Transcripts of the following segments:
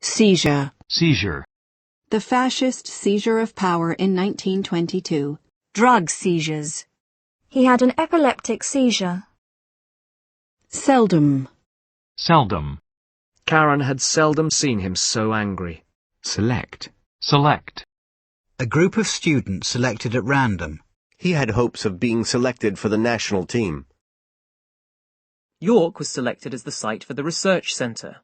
Seizure. Seizure. The fascist seizure of power in 1922. Drug seizures. He had an epileptic seizure. Seldom. Seldom. Karen had seldom seen him so angry. Select. Select. A group of students selected at random. He had hopes of being selected for the national team. York was selected as the site for the research centre.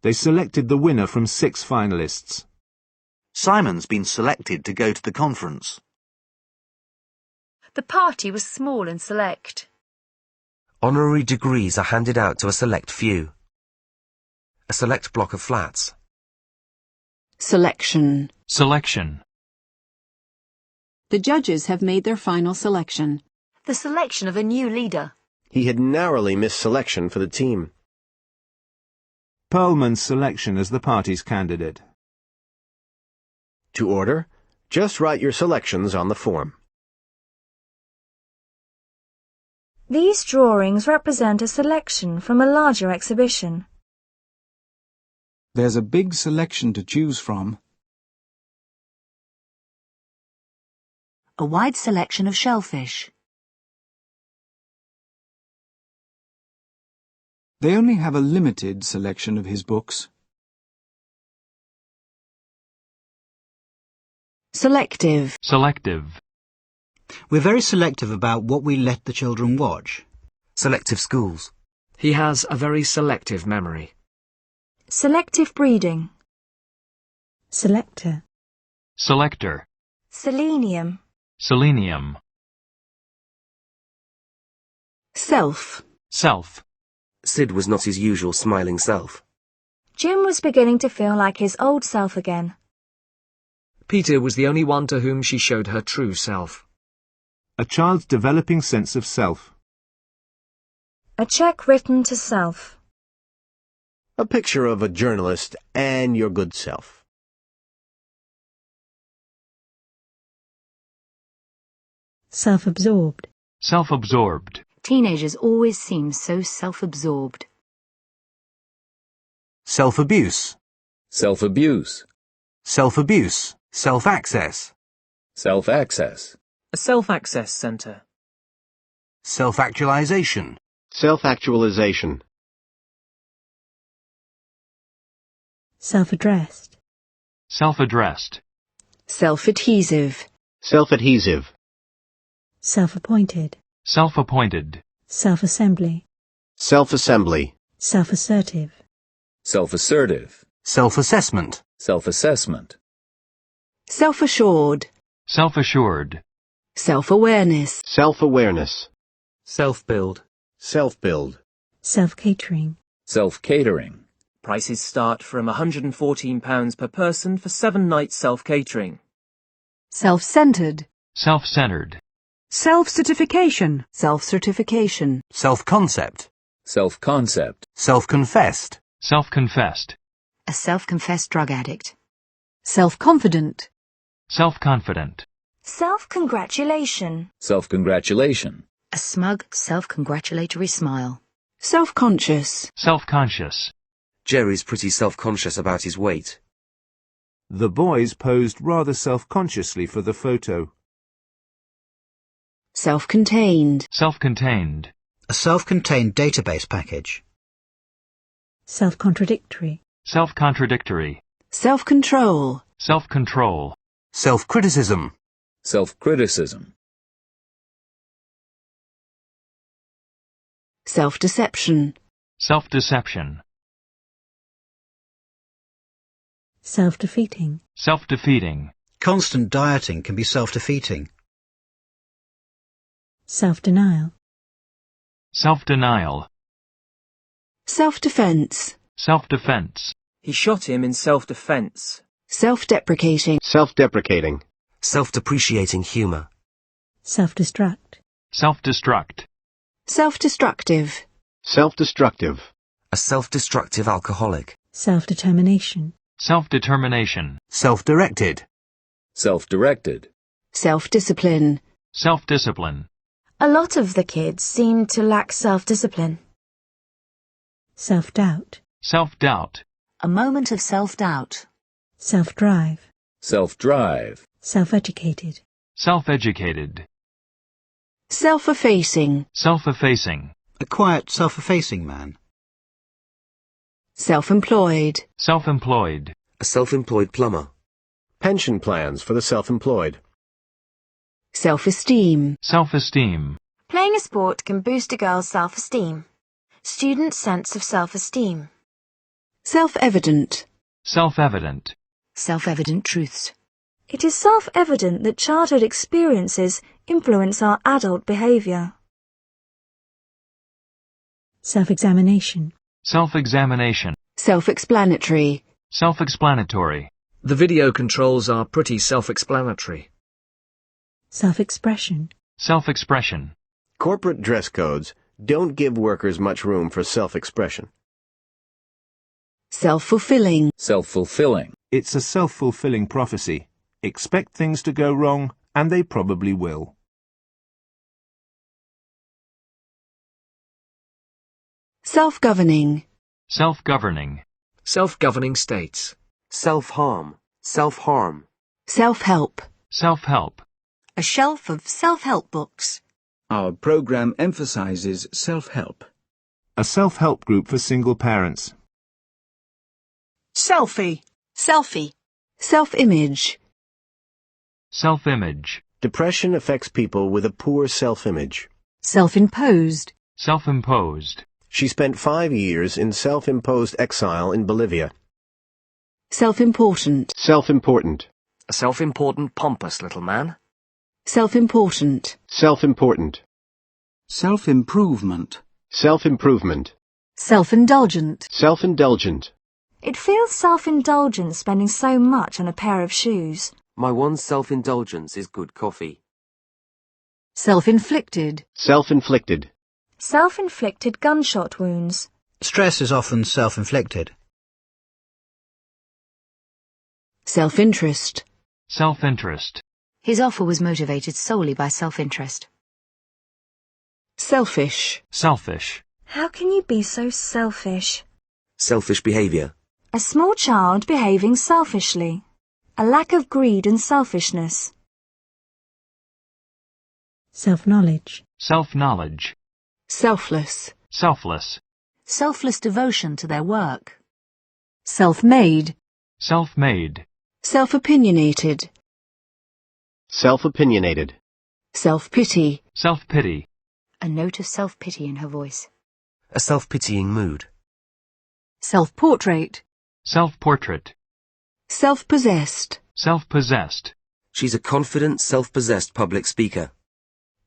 They selected the winner from 6 finalists. Simon's been selected to go to the conference. The party was small and select. Honorary degrees are handed out to a select few. A select block of flats. Selection. Selection. The judges have made their final selection. The selection of a new leader. He had narrowly missed selection for the team. Pearlman's selection as the party's candidate. To order, just write your selections on the form. These drawings represent a selection from a larger exhibition. There's a big selection to choose from. A wide selection of shellfish. They only have a limited selection of his books. Selective. Selective. We're very selective about what we let the children watch. Selective schools. He has a very selective memory. Selective breeding. Selector. Selector. Selenium. Selenium. Self. Self. Sid was not his usual smiling self. Jim was beginning to feel like his old self again. Peter was the only one to whom she showed her true self. A child's developing sense of self. A cheque written to self. A picture of a journalist and your good self. Self-absorbed. Self-absorbed. Teenagers always seem so self-absorbed. Self-abuse. Self-abuse. Self-abuse. Self-access. Self-access. A self-access centre. Self-actualization. Self-actualization. Self-addressed. Self-addressed. Self-adhesive. Self-adhesive. Self-appointed. Self-appointed. Self-assembly. Self-assembly. Self-assertive. Self-assertive. Self-assessment. Self-assessment. Self-assured. Self-assured. Self-awareness. Self-awareness. Self-build. Self-build. Self-catering. Self-catering. Prices start from £114 per person for 7 nights self-catering. Self-centered. Self-centered. Self-certification. Self-certification. Self-concept. Self-concept. Self-confessed. Self-confessed. A self-confessed drug addict. Self-confident. Self-confident. Self-congratulation. Self-congratulation. A smug, self-congratulatory smile. Self-conscious. Self-conscious. Jerry's pretty self-conscious about his weight. The boys posed rather self-consciously for the photo. Self-contained. Self-contained. A self-contained database package. Self-contradictory. Self-contradictory. Self-control. Self-control. Self-criticism. Self-criticism. Self-deception. Self-deception. Self-defeating. Self-defeating. Constant dieting can be self-defeating. Self-denial. Self-denial. Self-defense. Self-defense. He shot him in self-defence. Self-deprecating. Self-deprecating. Self-depreciating humor. Self-destruct. Self-destruct. Self-destructive. Self-destructive. A self-destructive alcoholic. Self-determination. Self-determination. Self-directed. Self-directed. Self-discipline. Self-discipline. A lot of the kids seemed to lack self-discipline. Self-doubt. Self-doubt. A moment of self-doubt. Self-drive. Self-drive. Self-educated. Self-educated. Self-effacing. Self-effacing. A quiet, self-effacing man. Self-employed. Self-employed. A self-employed plumber. Pension plans for the self-employed. Self-esteem. Self-esteem. Playing a sport can boost a girl's self-esteem. Students' sense of self-esteem. Self-evident. Self-evident. Self-evident truths. It is self-evident that childhood experiences influence our adult behaviour. Self-examination. Self-examination. Self-explanatory. Self-explanatory. The video controls are pretty self-explanatory. Self-expression. Self-expression. Corporate dress codes don't give workers much room for self-expression. Self-fulfilling. Self-fulfilling. It's a self-fulfilling prophecy. Expect things to go wrong, and they probably will. Self-governing. Self-governing. Self-governing states. Self-harm. Self-harm. Self-help. Self-help. A shelf of self-help books. Our program emphasizes self-help. A self-help group for single parents. Selfie. Selfie. Self-image. Self-image. Depression affects people with a poor self-image. Self-imposed. Self-imposed. She spent 5 years in self-imposed exile in Bolivia. Self-important. Self-important. A self-important, pompous little man. Self-important. Self-important. Self-improvement. Self-improvement. Self-indulgent. Self-indulgent. It feels self-indulgent spending so much on a pair of shoes. My one self-indulgence is good coffee. Self-inflicted. Self-inflicted. Self-inflicted gunshot wounds. Stress is often self-inflicted. Self-interest. Self-interest. His offer was motivated solely by self-interest. Selfish. Selfish. How can you be so selfish? Selfish behavior. A small child behaving selfishly. A lack of greed and selfishness. Self-knowledge. Self-knowledge. Selfless. Selfless. Selfless devotion to their work. Self-made. Self-made. Self-opinionated. Self-opinionated. Self-pity. Self-pity. A note of self-pity in her voice. A self-pitying mood. Self-portrait. Self-portrait. Self-possessed. Self-possessed. She's a confident, self-possessed public speaker.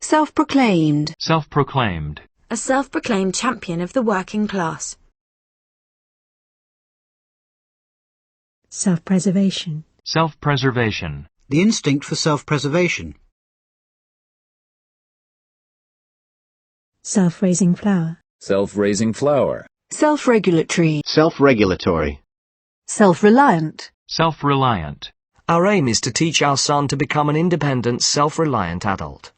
Self-proclaimed. Self-proclaimed. A self-proclaimed champion of the working class. Self-preservation. Self-preservation. The instinct for self-preservation. Self-raising flower. Self-raising flower. Self-regulatory. Self-regulatory. Self-reliant. Self-reliant. Our aim is to teach our son to become an independent, self-reliant adult.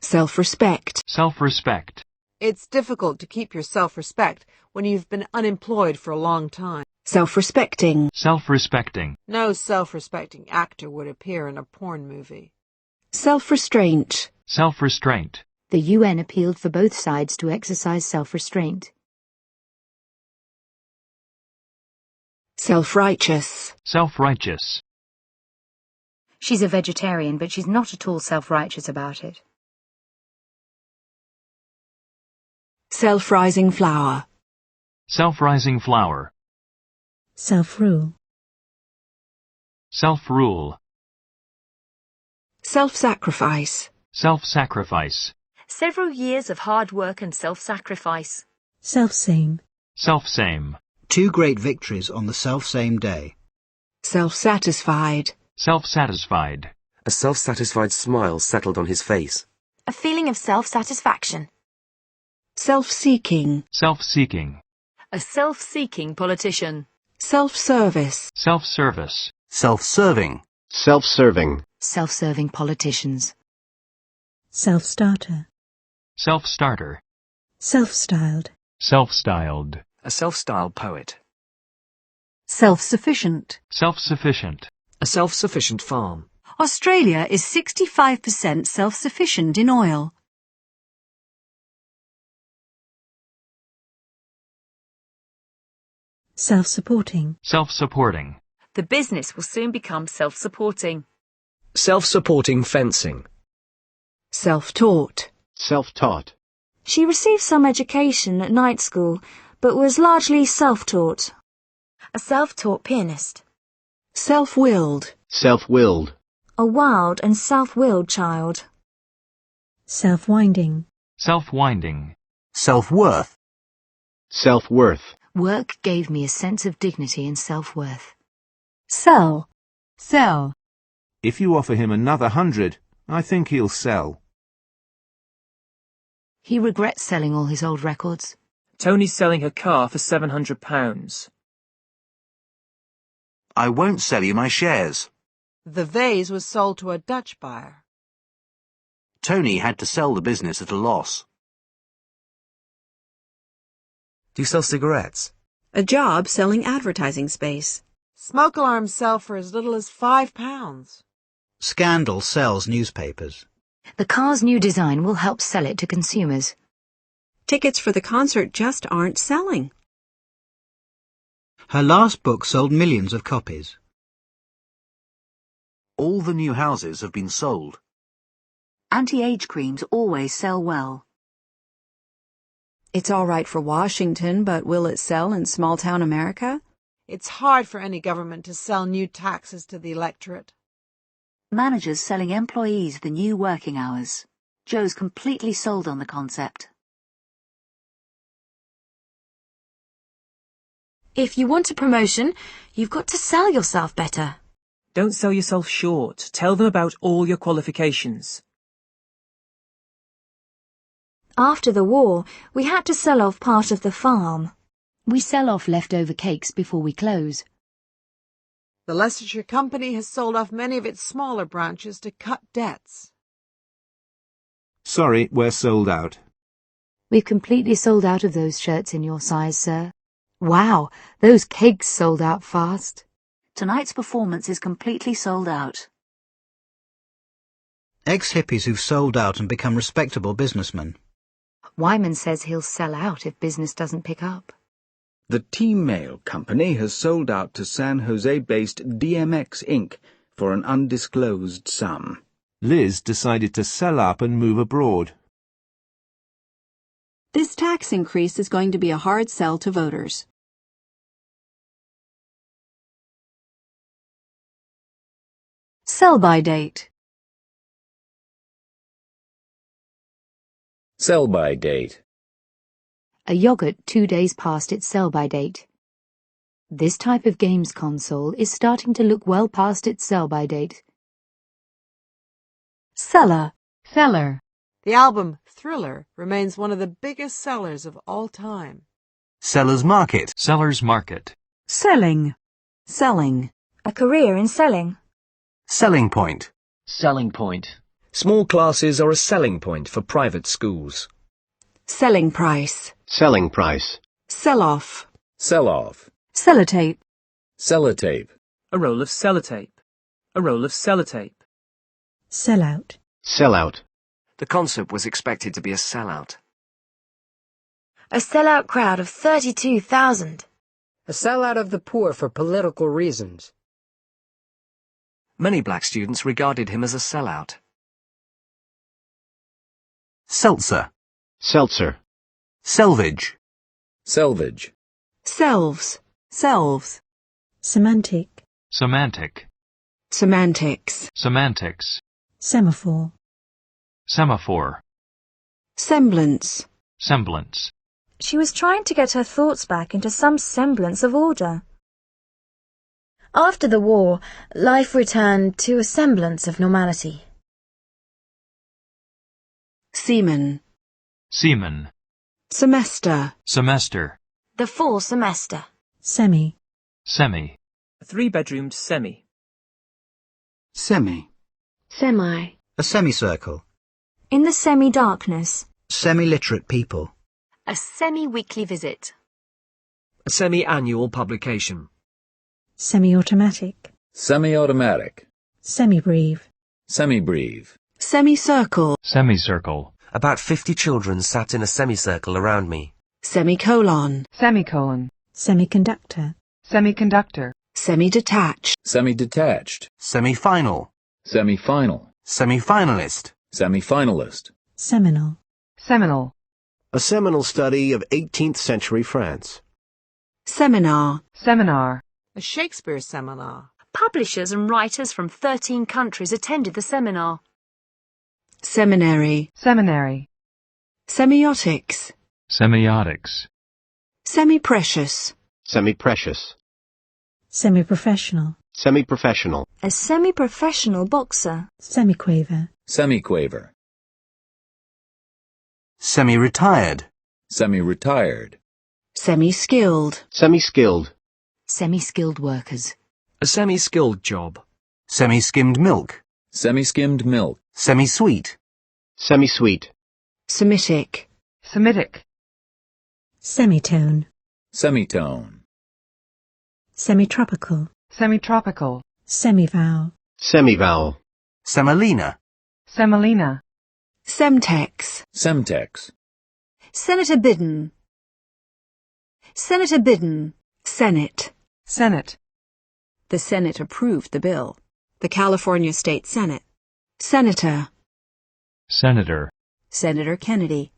Self-respect. Self-respect. It's difficult to keep your self-respect when you've been unemployed for a long time. Self-respecting. Self-respecting. No self-respecting actor would appear in a porn movie. Self-restraint. Self-restraint. The UN appealed for both sides to exercise self-restraint. Self-righteous. Self-righteous. She's a vegetarian, but she's not at all self-righteous about it. Self-rising flower. Self-rising flower. Self-rule. Self-rule. Self-sacrifice. Self-sacrifice. Several years of hard work and self-sacrifice. Self-same. Self-same. 2 great victories on the self-same day. Self-satisfied. Self-satisfied. A self-satisfied smile settled on his face. A feeling of self-satisfaction. Self-seeking. Self-seeking. A self-seeking politician. Self-service. Self-service. Self-serving. Self-serving. Self-serving politicians. Self-starter. Self-starter. Self-styled. Self-styled. A self-styled poet. Self-sufficient. Self-sufficient. A self-sufficient farm. Australia is 65% self-sufficient in oil. Self-supporting. Self-supporting. The business will soon become self-supporting. Self-supporting fencing. Self-taught. Self-taught. She received some education at night school, but was largely self-taught. A self-taught pianist. Self-willed. Self-willed. A wild and self-willed child. Self-winding. Self-winding. Self-worth. Self-worth. Work gave me a sense of dignity and self-worth. Sell. Sell. If you offer him another 100, I think he'll sell. He regrets selling all his old records. Tony's selling her car for £700. I won't sell you my shares. The vase was sold to a Dutch buyer. Tony had to sell the business at a loss. Do you sell cigarettes? A job selling advertising space. Smoke alarms sell for as little as £5. Scandal sells newspapers. The car's new design will help sell it to consumers. Tickets for the concert just aren't selling. Her last book sold millions of copies. All the new houses have been sold. Anti-age creams always sell well. It's all right for Washington, but will it sell in small-town America? It's hard for any government to sell new taxes to the electorate. Managers selling employees the new working hours. Joe's completely sold on the concept. If you want a promotion, you've got to sell yourself better. Don't sell yourself short. Tell them about all your qualifications. After the war, we had to sell off part of the farm. We sell off leftover cakes before we close. The Leicestershire Company has sold off many of its smaller branches to cut debts. Sorry, we're sold out. We've completely sold out of those shirts in your size, sir. Wow, those cakes sold out fast. Tonight's performance is completely sold out. Ex-hippies who've sold out and become respectable businessmen. Wyman says he'll sell out if business doesn't pick up. The Team Mail Company has sold out to San Jose-based DMX Inc. for an undisclosed sum. Liz decided to sell up and move abroad. This tax increase is going to be a hard sell to voters. Sell-by date. Sell-by date. A yogurt 2 days past its sell-by date. This type of games console is starting to look well past its sell-by date. Seller. Seller. The album Thriller remains one of the biggest sellers of all time. Seller's market. Seller's market. Selling. Selling. A career in selling. Selling point. Selling point. Small classes are a selling point for private schools. Selling price. Selling price. Sell-off. Sell-off. Sellotape. Sellotape. A roll of sellotape. A roll of sellotape. Sellout. Sellout. The concert was expected to be a sellout. A sellout crowd of 32,000. A sellout of the poor for political reasons. Many black students regarded him as a sellout. Seltzer. Seltzer. Selvage. Selvage. Selves. Selves. Semantic. Semantic. Semantics. Semantics. Semaphore. Semaphore. Semblance. Semblance. She was trying to get her thoughts back into some semblance of order. After the war, life returned to a semblance of normality. Seaman. Seaman. Semester. Semester. The fall semester. Semi. Semi. A 3-bedroomed semi. Semi. Semi. A semicircle. In the semi-darkness. Semi-literate people. A semi-weekly visit. A semi-annual publication. Semi-automatic. Semi-automatic. Semi-breve. Semi-breve. Semicircle. Semicircle. About 50 children sat in a semicircle around me. Semicolon. Semicolon. Semiconductor. Semiconductor. Semi-detached. Semi-detached. Semi-final. Semi-final. Semi-finalist. Semi-finalist. Seminal. Seminal. A seminal study of 18th century France. Seminar. Seminar. A Shakespeare seminar. Publishers and writers from 13 countries attended the seminar. Seminary. Seminary. Semiotics. Semiotics. Semi-precious. Semi-precious. Semi-professional. Semi-professional. A semi-professional boxer. Semi-quaver. Semi-quaver. Semi-retired. Semi-retired. Semi-skilled. Semi-skilled. Semi-skilled workers. A semi-skilled job. Semi-skimmed milk. Semi-skimmed milk. Semi-sweet. Semi-sweet. Semitic. Semitic. Semitone. Semitone. Semi-tropical. Semi-tropical. Semi-vowel. Semi-vowel. Semolina. Semolina. Semtex. Semtex. Senator Bidden. Senator Bidden. Senate. Senate. The Senate approved the bill. The California State Senate. Senator. Senator. Senator Kennedy.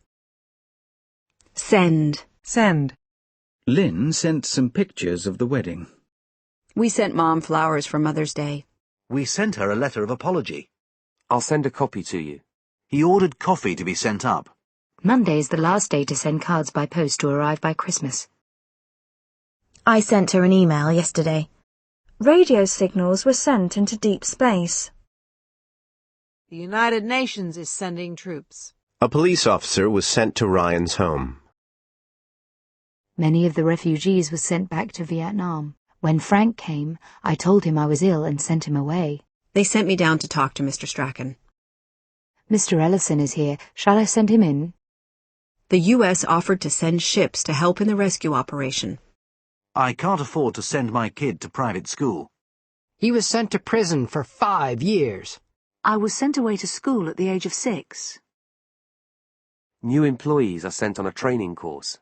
Send. Send. Lynn sent some pictures of the wedding. We sent Mom flowers for Mother's Day. We sent her a letter of apology. I'll send a copy to you. He ordered coffee to be sent up. Monday is the last day to send cards by post to arrive by Christmas. I sent her an email yesterday. Radio signals were sent into deep space. The United Nations is sending troops. A police officer was sent to Ryan's home. Many of the refugees were sent back to Vietnam. When Frank came, I told him I was ill and sent him away. They sent me down to talk to Mr. Strachan. Mr. Ellison is here. Shall I send him in? The U.S. offered to send ships to help in the rescue operation. I can't afford to send my kid to private school. He was sent to prison for 5 years. I was sent away to school at the age of 6. New employees are sent on a training course.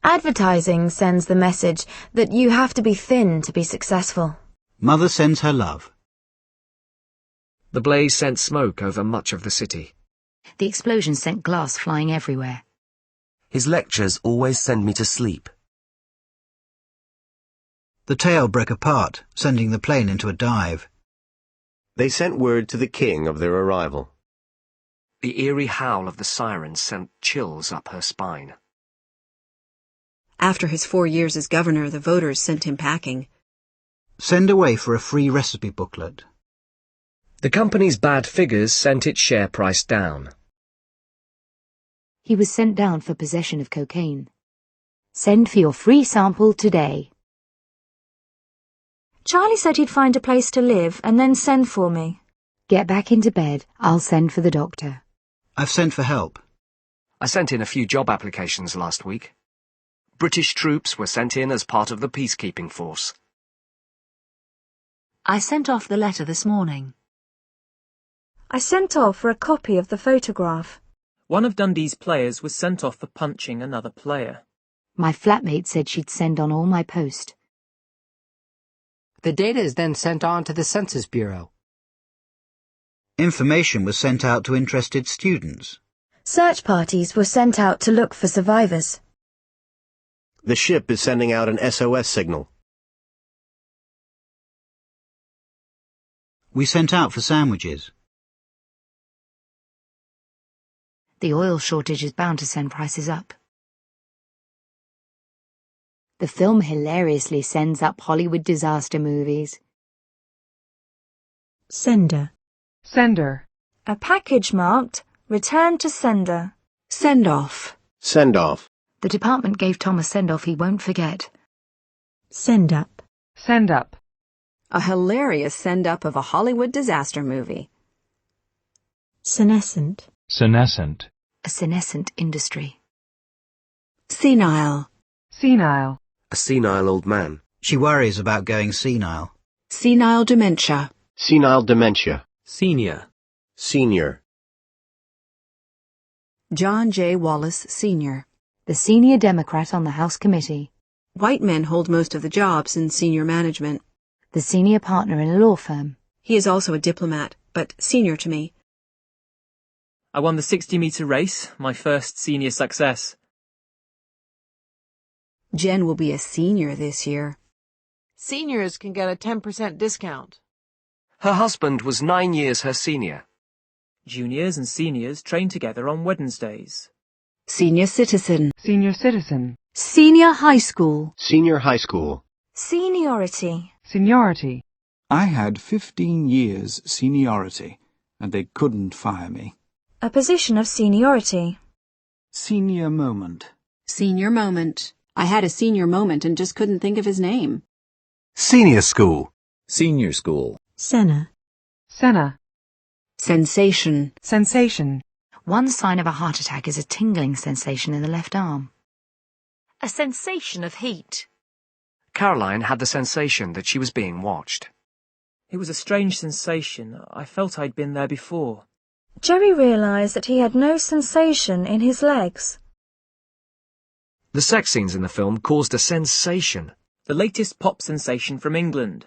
Advertising sends the message that you have to be thin to be successful. Mother sends her love. The blaze sent smoke over much of the city. The explosion sent glass flying everywhere. His lectures always send me to sleep. The tail broke apart, sending the plane into a dive. They sent word to the king of their arrival. The eerie howl of the sirens sent chills up her spine. After his 4 years as governor, the voters sent him packing. Send away for a free recipe booklet. The company's bad figures sent its share price down. He was sent down for possession of cocaine. Send for your free sample today. Charlie said he'd find a place to live and then send for me. Get back into bed. I'll send for the doctor. I've sent for help. I sent in a few job applications last week. British troops were sent in as part of the peacekeeping force. I sent off the letter this morning. I sent off for a copy of the photograph. One of Dundee's players was sent off for punching another player. My flatmate said she'd send on all my post. The data is then sent on to the Census Bureau. Information was sent out to interested students. Search parties were sent out to look for survivors. The ship is sending out an SOS signal. We sent out for sandwiches. The oil shortage is bound to send prices up. The film hilariously sends up Hollywood disaster movies. Sender. Sender. A package marked, Return to Sender. Send off. Send off. The department gave Tom a send-off he won't forget. Send up. Send up. A hilarious send-up of a Hollywood disaster movie. Senescent. Senescent. A senescent industry. Senile. Senile. A A senile old man. She worries about going senile. Senile dementia. Senile dementia. Senior. Senior. John J. Wallace, Sr. The senior Democrat on the House Committee. White men hold most of the jobs in senior management. The senior partner in a law firm. He is also a diplomat, but senior to me. I won the 60-metre race, my first senior success. Jen will be a senior this year. Seniors can get a 10% discount. Her husband was 9 years her senior. Juniors and seniors train together on Wednesdays. Senior citizen. Senior citizen. Senior high school. Senior high school. Seniority. Seniority. I had 15 years seniority, and they couldn't fire me. A position of seniority. Senior moment. Senior moment. I had a senior moment and just couldn't think of his name. Senior school. Senior school. Senna. Senna. Sensation. Sensation. One sign of a heart attack is a tingling sensation in the left arm. A sensation of heat. Caroline had the sensation that she was being watched. It was a strange sensation. I felt I'd been there before. Jerry realised that he had no sensation in his legs. The sex scenes in the film caused a sensation. The latest pop sensation from England.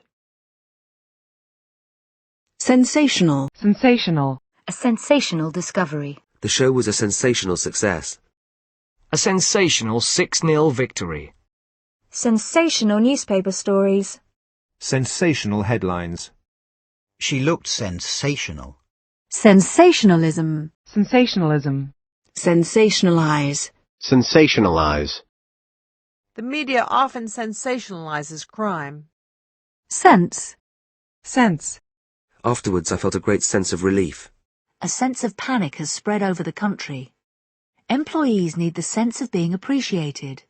Sensational. Sensational. A sensational discovery. The show was a sensational success. A sensational 6-0 victory. Sensational newspaper stories. Sensational headlines. She looked sensational. Sensationalism. Sensationalism. Sensationalize. Sensationalize. The media often sensationalizes crime. Sense. Sense. Afterwards, I felt a great sense of relief. A sense of panic has spread over the country. Employees need the sense of being appreciated.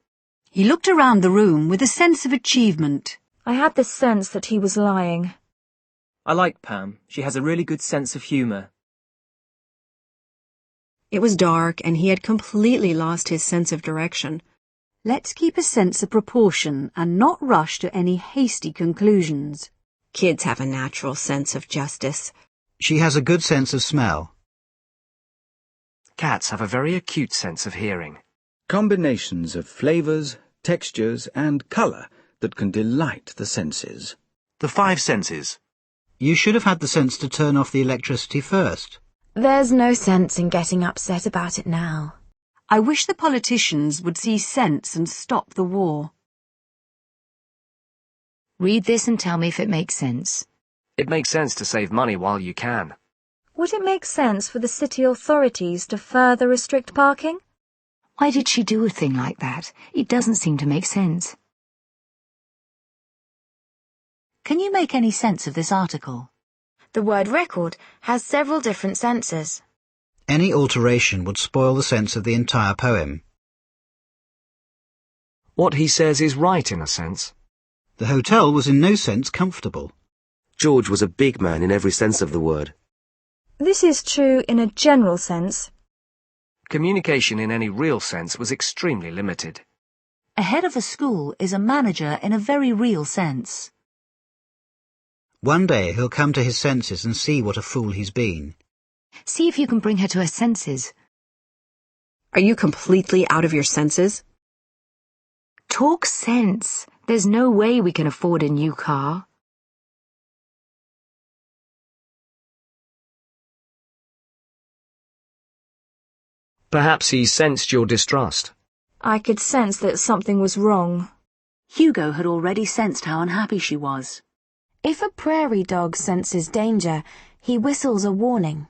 He looked around the room with a sense of achievement. I had the sense that he was lying. I like Pam. She has a really good sense of humour. It was dark and he had completely lost his sense of direction. Let's keep a sense of proportion and not rush to any hasty conclusions. Kids have a natural sense of justice. She has a good sense of smell. Cats have a very acute sense of hearing. Combinations of flavours, textures, and colour that can delight the senses. The 5 senses. You should have had the sense to turn off the electricity first. There's no sense in getting upset about it now. I wish the politicians would see sense and stop the war. Read this and tell me if it makes sense. It makes sense to save money while you can. Would it make sense for the city authorities to further restrict parking? Why did she do a thing like that? It doesn't seem to make sense. Can you make any sense of this article? The word record has several different senses. Any alteration would spoil the sense of the entire poem. What he says is right in a sense. The hotel was in no sense comfortable. George was a big man in every sense of the word. This is true in a general sense. Communication in any real sense was extremely limited. A head of a school is a manager in a very real sense. One day he'll come to his senses and see what a fool he's been. See if you can bring her to her senses. Are you completely out of your senses? Talk sense. There's no way we can afford a new car. Perhaps he sensed your distrust. I could sense that something was wrong. Hugo had already sensed how unhappy she was. If a prairie dog senses danger, he whistles a warning.